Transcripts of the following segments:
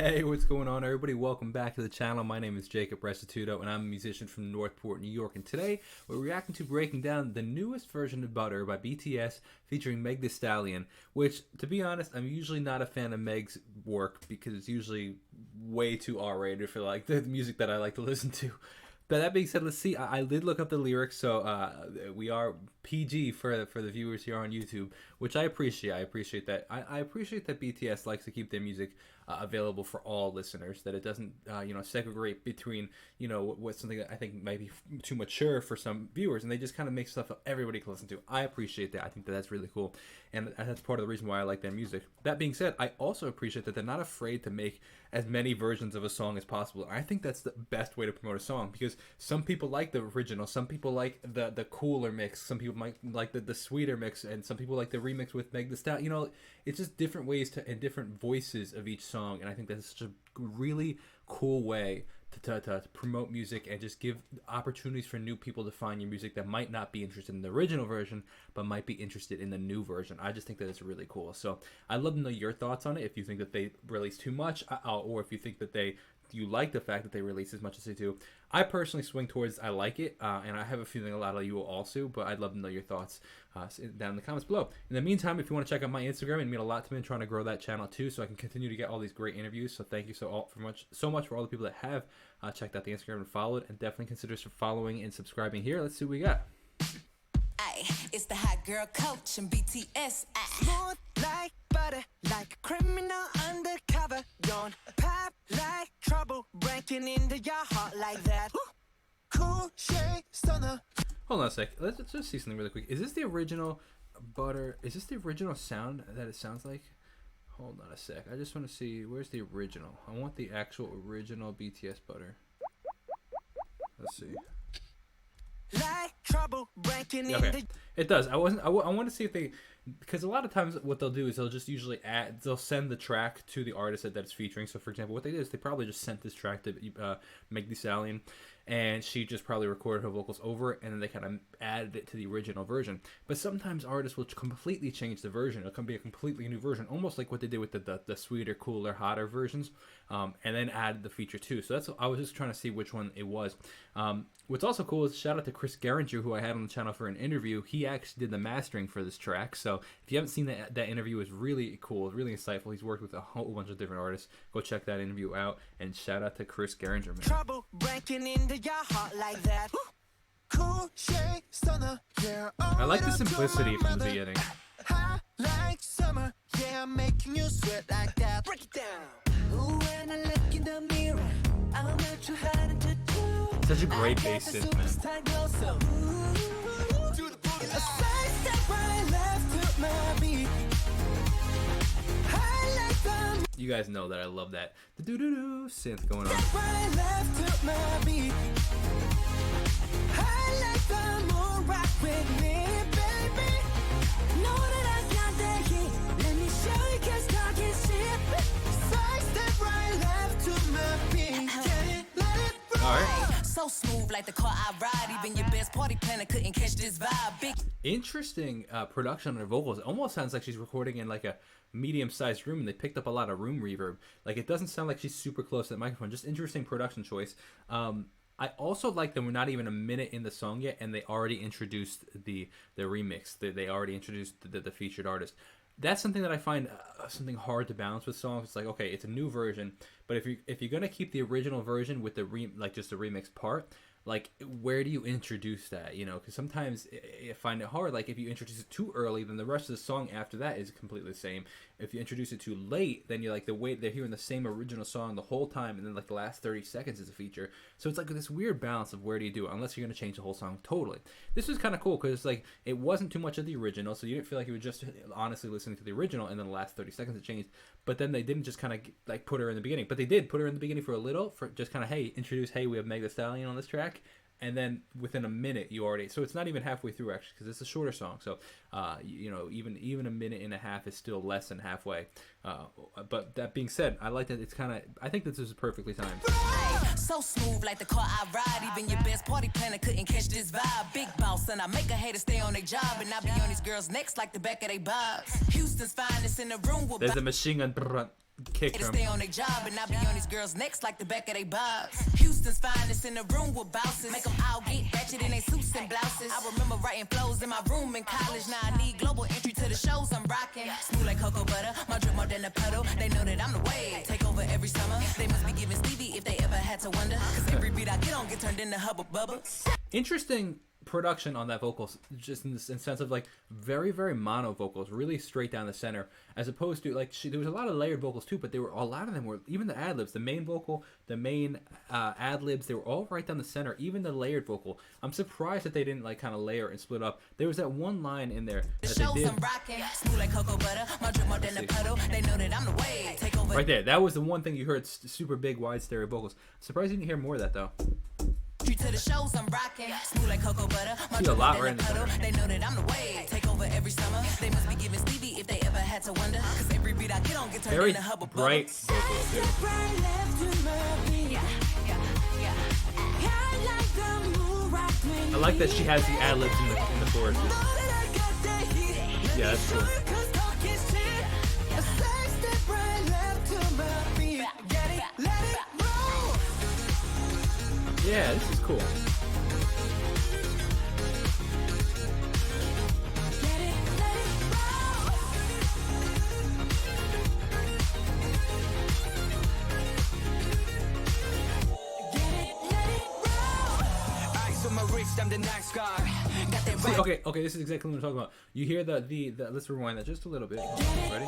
Hey, what's going on, everybody? Welcome back to the channel. My name is Jacob Restituto, and I'm a musician from Northport, New York. And today, we're reacting to breaking down the newest version of Butter by BTS featuring Meg Thee Stallion, which, to be honest, I'm usually not a fan of Meg's work because it's usually way too R-rated for like the music that I like to listen to. But that being said, let's see. I did look up the lyrics, so we are PG for the viewers here on YouTube, which I appreciate. I appreciate that. I appreciate that BTS likes to keep their music available for all listeners. That it doesn't, segregate between, what's something that I think might be too mature for some viewers, and they just kind of make stuff everybody can listen to. I appreciate that. I think that that's really cool, and that's part of the reason why I like their music. That being said, I also appreciate that they're not afraid to make as many versions of a song as possible. I think that's the best way to promote a song, because some people like the original, some people like the cooler mix, some people might like the sweeter mix, and some people like the remix with Meg Thee Stallion. It's just different ways to and different voices of each song, and I think that's such a really cool way to promote music and just give opportunities for new people to find your music that might not be interested in the original version but might be interested in the new version. I just think that it's really cool. So I'd love to know your thoughts on it, if you think that they release too much, or if you think that you like the fact that they release as much as they do. I personally swing towards I like it, and I have a feeling a lot of you will also, but I'd love to know your thoughts down in the comments below. In the meantime, if you want to check out my Instagram, it means a lot to me in trying to grow that channel too, so I can continue to get all these great interviews. So thank you so much for all the people that have checked out the Instagram and followed, and definitely consider following and subscribing here. Let's see what we got. Ay, it's the hot girl coach and BTS. Smooth like butter, like a criminal undercover. Don't pop like trouble, breaking into your heart like that. Cool shade stunner. Hold on a sec. Let's just see something really quick. Is this the original Butter? Is this the original sound that it sounds like? Hold on a sec. I just want to see, where's the original? I want the actual original BTS Butter. Let's see. Like trouble breaking Okay, into. it does. I want to see if they, because a lot of times what they'll do is they'll just usually they'll send the track to the artist that it's featuring. So for example, what they did is they probably just sent this track to Meg Thee Stallion, and she just probably recorded her vocals over it, and then they kind of added it to the original version. But sometimes artists will completely change the version. It'll be a completely new version, almost like what they did with the sweeter, cooler, hotter versions, and then added the feature too. So I was just trying to see which one it was. What's also cool is shout out to Chris Geringer, who I had on the channel for an interview. He actually did the mastering for this track. So if you haven't seen that interview, is really cool, really insightful. He's worked with a whole bunch of different artists. Go check that interview out, and shout out to Chris Geringer, man. Trouble breaking into your heart like that. Cool shade stunner. Yeah, I like the simplicity from the beginning. Hot like summer. Yeah, making you sweat like that. Break it down. Ooh, when I look in the mirror, I'm not too hard to do. Such a great bass synth, man. You guys know that I love that the doo-doo-doo synth going on. So smooth like the car I ride. Even your best party planner couldn't catch this vibe. Big Interesting production on her vocals. It almost sounds like she's recording in like a medium-sized room, and they picked up a lot of room reverb. Like, it doesn't sound like she's super close to the microphone. Just interesting production choice. I also like that we're not even a minute in the song yet, and they already introduced the remix. They already introduced the featured artist. That's something that I find something hard to balance with songs. It's like, okay, it's a new version, but if you're gonna keep the original version with just the remix part, like, where do you introduce that? Because sometimes I find it hard. Like, if you introduce it too early, then the rest of the song after that is completely the same. If you introduce it too late, then you're like, they're hearing the same original song the whole time, and then like the last 30 seconds is a feature. So it's like this weird balance of where do you do it, unless you're gonna change the whole song totally. This was kind of cool because it's like it wasn't too much of the original, so you didn't feel like you were just honestly listening to the original, and then the last 30 seconds it changed. But then they didn't just kind of like put her in the beginning, but they did put her in the beginning for a little, for just kind of, hey, we have Meg Thee Stallion on this track. And then within a minute, you already, so it's not even halfway through actually, because it's a shorter song. So, even a minute and a half is still less than halfway. But that being said, I like that it's kind of, I think this is perfectly timed. so smooth like the car I ride. Even your best party planner couldn't catch this vibe. Big boss, and I make a hater stay on their job, and I be on these girls' necks like the back of their bobs. Houston's finest in the room. There's a machine gun. kick To drum. stay on their job and I be on these girls' necks like the back of they bobs. Houston's finest in the room with bouncers. Make them all get ratchet in they suits and blouses. I remember writing flows in my room in college. Now I need global entry to the shows I'm rocking. Smooth like cocoa butter, my drip more than a puddle. They know that I'm the wave. Take over every summer. They must be giving Stevie if they ever had to wonder. Cause every beat I get on get turned into Hubba Bubba. Interesting production on that vocals, just in the sense of like very, very mono vocals, really straight down the center, as opposed to like there was a lot of layered vocals too, but they were a lot of them were, even the ad libs, the main vocal, the main ad libs, they were all right down the center, even the layered vocal. I'm surprised that they didn't like kind of layer and split up. There was that one line in there that they did. Smooth like cocoa butter, my drip more than a puddle. They know that I'm the wave. Take over. Right there, that was the one thing you heard, super big wide stereo vocals. Surprised you didn't hear more of that though. To the shows I'm rocking. Smooth like cocoa butter. See a lot right in the center. They know that I'm the wave. Take over every summer. They must be giving Stevie if they ever had to wonder. Cause every beat I get on get turned Very into Hubba Bubba. bright vocals too. I like that she has the ad libs in the chorus. Yeah, that's cool. Yeah, this is cool. See, okay, this is exactly what I'm talking about. You hear the let's rewind that just a little bit. Ready?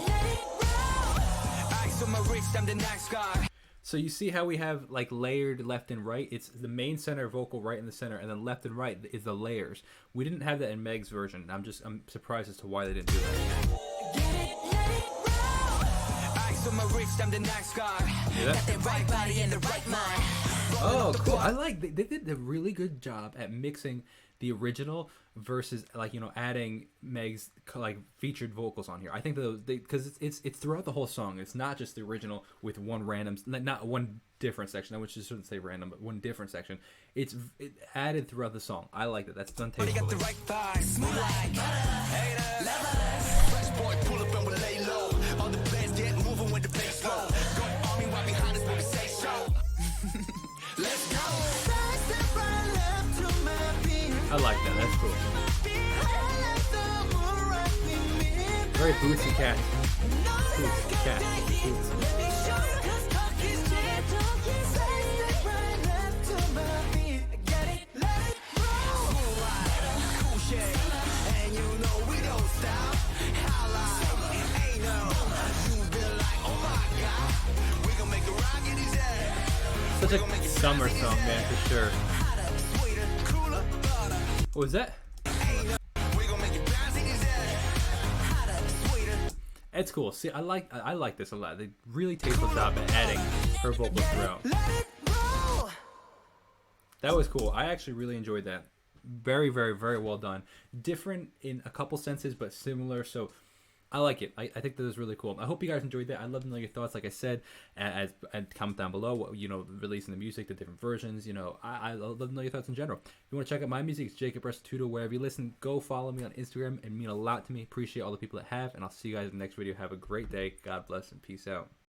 So you see how we have like layered left and right? It's the main center vocal right in the center, and then left and right is the layers. We didn't have that in Meg's version. I'm surprised as to why they didn't do that. Oh, cool. I like they did a really good job at mixing the original versus like, you know, adding Meg's like featured vocals on here. I think because it's throughout the whole song. It's not just the original with one random, not one different section. I wish I shouldn't say random, but one different section. It added throughout the song. I like that. That's done tastefully. I like that. That's cool. Very Bootsy Cat. Bootsy Cat. Such a summer song, man, for sure. What was that? It's cool. See, I like this a lot. They really tasteful job at adding her vocals throughout. That was cool. I actually really enjoyed that. Very, very, very well done. Different in a couple senses, but similar. So I like it. I think that was really cool. I hope you guys enjoyed that. I'd love to know your thoughts. Like I said, and comment down below what, you know, releasing the music, the different versions. You know, I'd love to know your thoughts in general. If you want to check out my music, it's Jacob Restituto. Wherever you listen, go follow me on Instagram. It means a lot to me. Appreciate all the people that have, and I'll see you guys in the next video. Have a great day. God bless and peace out.